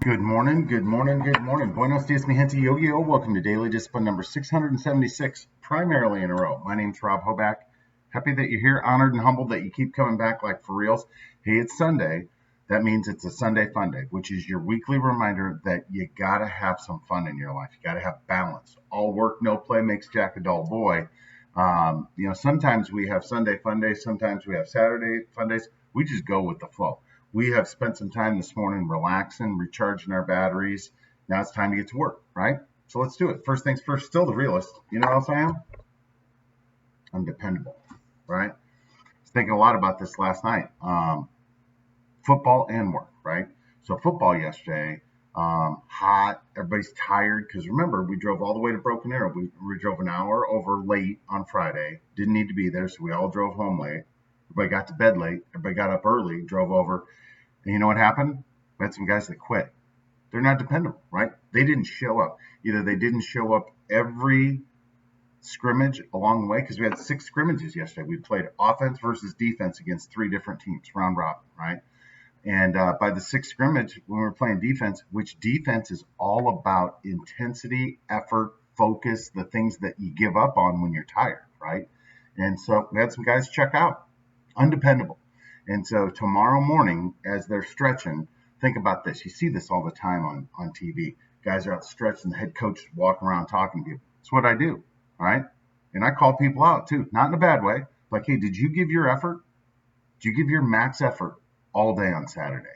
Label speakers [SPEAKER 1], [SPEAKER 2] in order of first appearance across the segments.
[SPEAKER 1] Good morning, good morning, good morning. Buenos dias, mi gente, yo. Welcome to Daily Discipline number 676, primarily in a row. My name's Rob Hoback. Happy that you're here, honored and humbled that you keep coming back like for reals. Hey, it's Sunday. That means it's a Sunday Fun Day, which is your weekly reminder that you gotta have some fun in your life. You gotta have balance. All work, no play makes Jack a dull boy. Sometimes we have Sunday Fun Days, sometimes we have Saturday Fun Days. We just go with the flow. We have spent some time this morning relaxing, recharging our batteries. Now it's time to get to work, right? So let's do it. First things first, still the realist. You know what else I am? I'm dependable, right? I was thinking a lot about this last night. Football and work, right? So football yesterday, hot. Everybody's tired because remember, we drove all the way to Broken Arrow. We drove an hour over late on Friday. Didn't need to be there, so we all drove home late. Everybody got to bed late. Everybody got up early, drove over. And you know what happened? We had some guys that quit. They're not dependable, right? They didn't show up. Either they didn't show up every scrimmage along the way, because we had 6 scrimmages yesterday. We played offense versus defense against 3 different teams, round robin, right? And by the 6th scrimmage, when we were playing defense, which defense is all about intensity, effort, focus, the things that you give up on when you're tired, right? And so we had some guys check out, undependable. And so tomorrow morning, as they're stretching, think about this. You see this all the time on TV. Guys are out stretching, the head coach is walking around talking to people. It's what I do, all right? And I call people out too, not in a bad way. Like, hey, did you give your effort? Did you give your max effort all day on Saturday?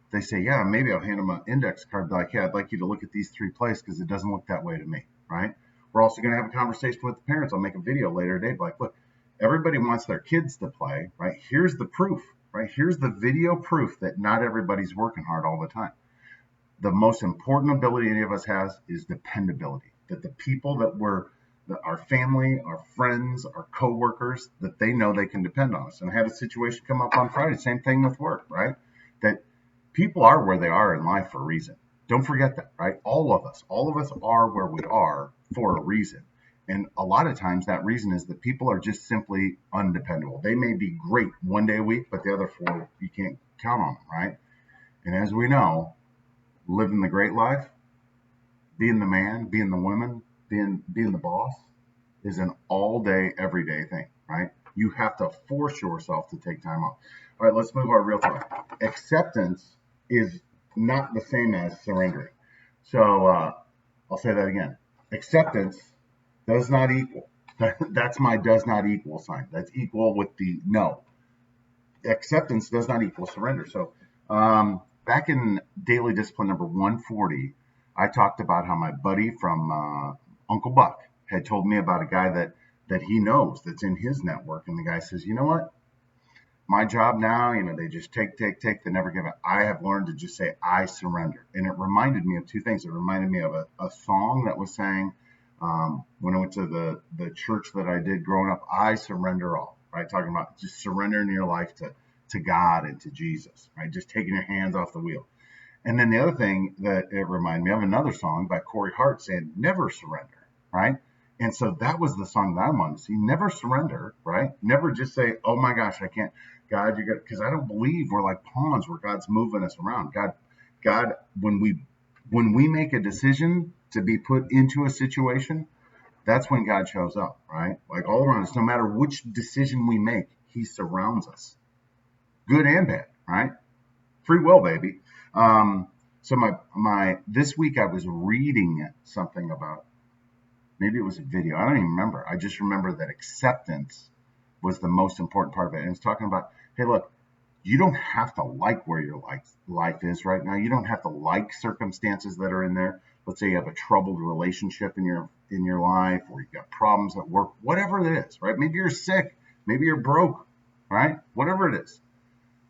[SPEAKER 1] If they say, yeah, maybe I'll hand them an index card. Like, yeah, I'd like you to look at these 3 plays because it doesn't look that way to me, right? We're also going to have a conversation with the parents. I'll make a video later today. Like, look, everybody wants their kids to play, right? Here's the proof, right? Here's the video proof that not everybody's working hard all the time. The most important ability any of us has is dependability. That the people that our family, our friends, our coworkers, that they know they can depend on us. And I had a situation come up on Friday, same thing with work, right? That people are where they are in life for a reason. Don't forget that, right? All of us are where we are for a reason. And a lot of times that reason is that people are just simply undependable. They may be great one day a week, but the other 4, you can't count on them, right? And as we know, living the great life, being the man, being the woman, being the boss is an all day, everyday thing, right? You have to force yourself to take time off. All right, let's move our real talk. Acceptance is not the same as surrendering. So I'll say that again. Acceptance does not equal. That's my does not equal sign. That's equal with the no. Acceptance does not equal surrender. So back in Daily Discipline number 140, I talked about how my buddy from Uncle Buck had told me about a guy that he knows that's in his network. And the guy says, you know what? My job now, they just take, they never give up. I have learned to just say, I surrender. And it reminded me of 2 things. It reminded me of a song that was sang when I went to the church that I did growing up. I surrender all, right? Talking about just surrendering your life to God and to Jesus, right? Just taking your hands off the wheel. And then the other thing that it reminded me of, another song by Corey Hart saying, never surrender, right? And so that was the song that I wanted to see. Never surrender, right? Never just say, oh my gosh, I can't. God, you're good. Because I don't believe we're like pawns where God's moving us around. God, when we make a decision to be put into a situation, that's when God shows up, right? Like all around us, no matter which decision we make, he surrounds us, good and bad, right? Free will, baby. So my this week I was reading something about, maybe it was a video. I don't even remember. I just remember that acceptance was the most important part of it. And it's talking about, hey, look, you don't have to like where your life is right now. You don't have to like circumstances that are in there. Let's say you have a troubled relationship in your life, or you've got problems at work, whatever it is, right? Maybe you're sick, maybe you're broke, right? Whatever it is,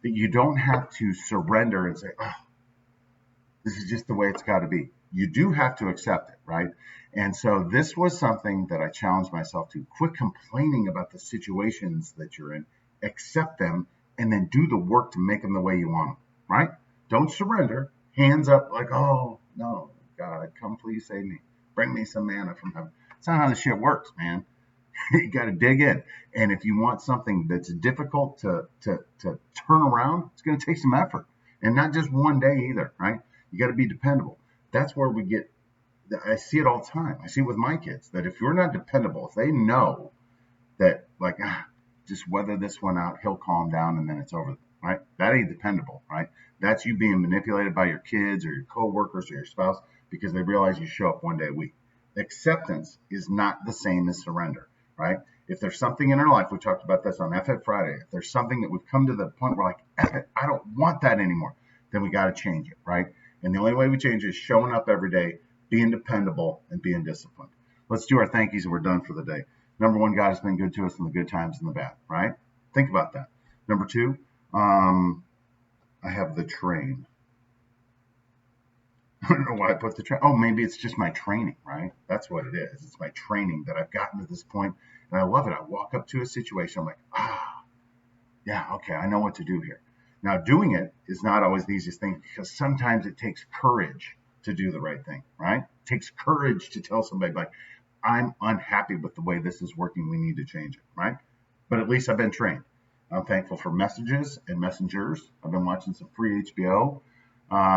[SPEAKER 1] that you don't have to surrender and say, oh, this is just the way it's got to be. You do have to accept it, right? And so this was something that I challenged myself to. Quit complaining about the situations that you're in, accept them, and then do the work to make them the way you want them, right? Don't surrender, hands up like, oh, no, God, come please save me. Bring me some manna from heaven. That's not how this shit works, man. You got to dig in. And if you want something that's difficult to turn around, it's going to take some effort. And not just one day either, right? You got to be dependable. That's where we get, I see it all the time. I see it with my kids that if you're not dependable, if they know that, like, just weather this one out, he'll calm down and then it's over, right? That ain't dependable, right? That's you being manipulated by your kids or your coworkers or your spouse because they realize you show up one day a week. Acceptance is not the same as surrender, right? If there's something in our life, we talked about this on FF Friday, if there's something that we've come to the point where like, F it, I don't want that anymore, then we got to change it, right? And the only way we change it is showing up every day, being dependable, and being disciplined. Let's do our thank yous and we're done for the day. Number one, God has been good to us in the good times and the bad, right? Think about that. Number two, I have the train. I don't know why I put the train. Oh, maybe it's just my training, right? That's what it is. It's my training that I've gotten to this point, and I love it. I walk up to a situation, I'm like, yeah, okay, I know what to do here. Now, doing it is not always the easiest thing because sometimes it takes courage to do the right thing, right? It takes courage to tell somebody, like, I'm unhappy with the way this is working. We need to change it, right? But at least I've been trained. I'm thankful for messages and messengers. I've been watching some free HBO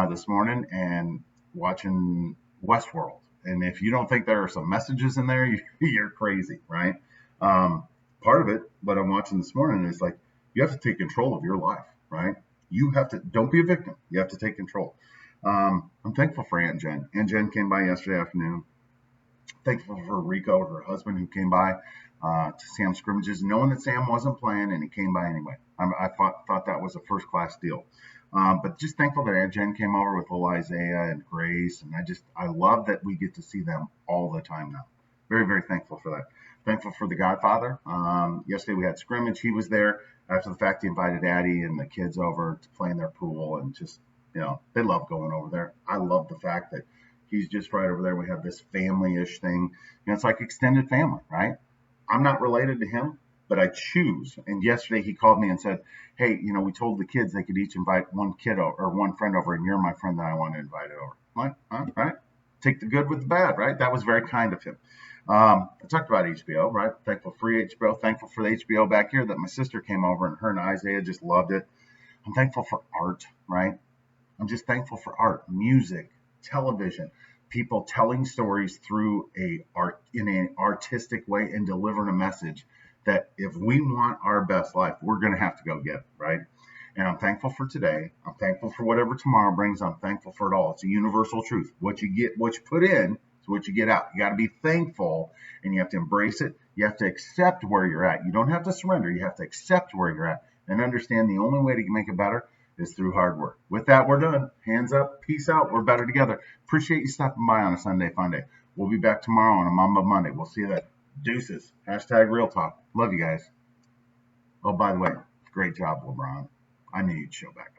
[SPEAKER 1] this morning and watching Westworld. And if you don't think there are some messages in there, you're crazy, right? Part of it, what I'm watching this morning is like, you have to take control of your life, right? You have to, don't be a victim. You have to take control. I'm thankful for Aunt Jen. Aunt Jen came by yesterday afternoon. Thankful for Rico, her husband, who came by to Sam's scrimmages, knowing that Sam wasn't playing, and he came by anyway. I thought that was a first-class deal. But just thankful that Aunt Jen came over with little Isaiah and Grace, and I love that we get to see them all the time now. Very, very thankful for that. Thankful for the Godfather. Yesterday we had scrimmage. He was there. After the fact, he invited Addie and the kids over to play in their pool, and just, they love going over there. I love the fact that he's just right over there. We have this family-ish thing. It's like extended family, right? I'm not related to him, but I choose. And yesterday he called me and said, hey, we told the kids they could each invite one kid over, or one friend over, and you're my friend that I want to invite over. I'm like, all right. Take the good with the bad, right? That was very kind of him. I talked about HBO, right? Thankful for HBO. Thankful for the HBO back here that my sister came over and her and Isaiah just loved it. I'm thankful for art, right? I'm just thankful for art, music, television, people telling stories through in an artistic way and delivering a message that if we want our best life, we're going to have to go get it, right? And I'm thankful for today. I'm thankful for whatever tomorrow brings. I'm thankful for it all. It's a universal truth. What you get, what you put in, is what you get out. You got to be thankful and you have to embrace it. You have to accept where you're at. You don't have to surrender. You have to accept where you're at and understand the only way to make it better is through hard work. With that, we're done. Hands up. Peace out. We're better together. Appreciate you stopping by on a Sunday Fun Day. We'll be back tomorrow on a Mamba Monday. We'll see you then. Deuces. # Real Talk. Love you guys. Oh, by the way, great job, LeBron. I knew you'd show back up.